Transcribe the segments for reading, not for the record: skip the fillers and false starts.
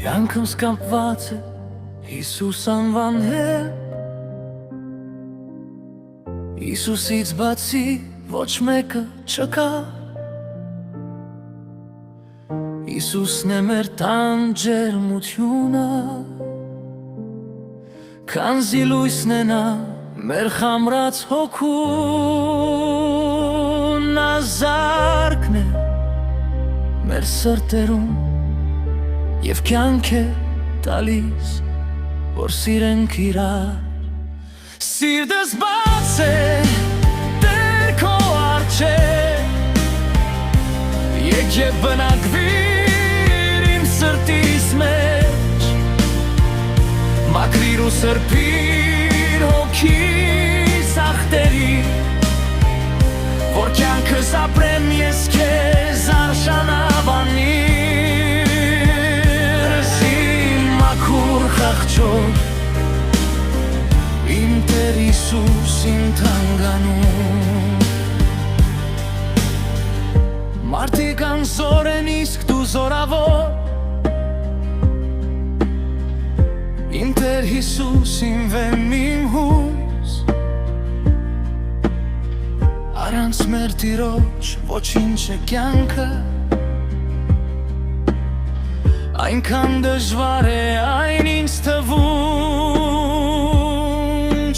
Կյանքս կապված է Հիսուս անվան հետ Հիսուսից բացի ոչ մեկը չկա Հիսուսն է մեր տան ջերմությունը Քանզի լույսն է նա մեր խամրած հոգուն Նա զարքն է մեր սրտերում Եվ կյանք է տալիս, որ սիրենք իրար Սիրտս բաց է Տեր քո առջև Եկե բնակվիր իմ սրտիս մեջ Մաքրիր ու սրբիր հոգիս ախտերի Որ կյանքս ապրեմ ես քեզ արժանավանիր Խաղճոր Իմ Տեր Հիսուս իմ թանգանում Մարդիկ անզոր են իսկ դու զորավոր Իմ Տեր Հիսուս իմ վեմ իմ հույս Առանց մեր Տիրոջ ոչինչ է կյանքը Այնքան դժվար է այն ինձ թվում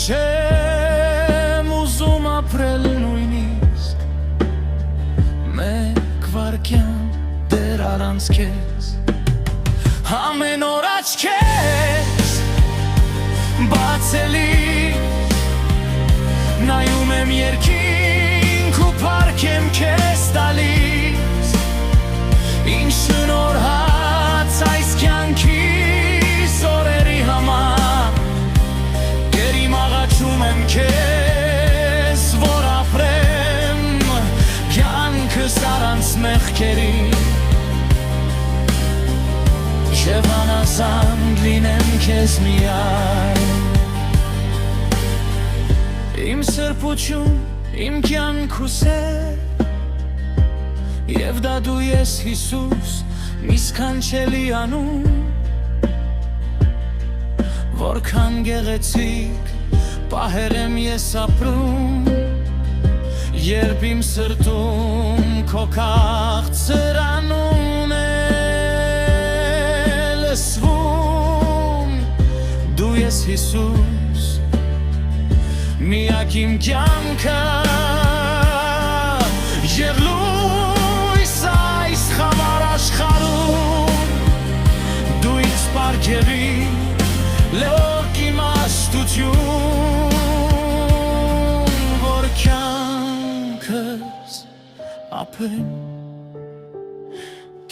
Չեմ ուզում ապրել նույնիսկ Մեկ վարկյան դեր առանց քեզ Ամեն օր աչքերս բացելի Նայում եմ երկինք ու փառք եմ քեզ տալիս Ինչ շնորհ Այս կյանքիս օրերի համար Գերիմ աղաչում եմ քեզ, որ ապրեմ Կյանքս առանց մեղքերի Եվ անազանդ լինեմ քեզ միայն Իմ սրբություն, իմ կյանք ու սեր Եվ դա դու ես Հիսուս մի սքանչելի անուն Որքան գեղեցիկ պահեր եմ ես ապրում Երբ իմ սրտում քո քաղցր անուն է լսվում Դու ես Հիսուս միակ իմ կյանքը Եվ լույս այս խավար աշխարհում Դու ինձ պարգևի լոկ իմաստություն Որ կյանքս ապրեմ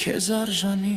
քեզ արժանի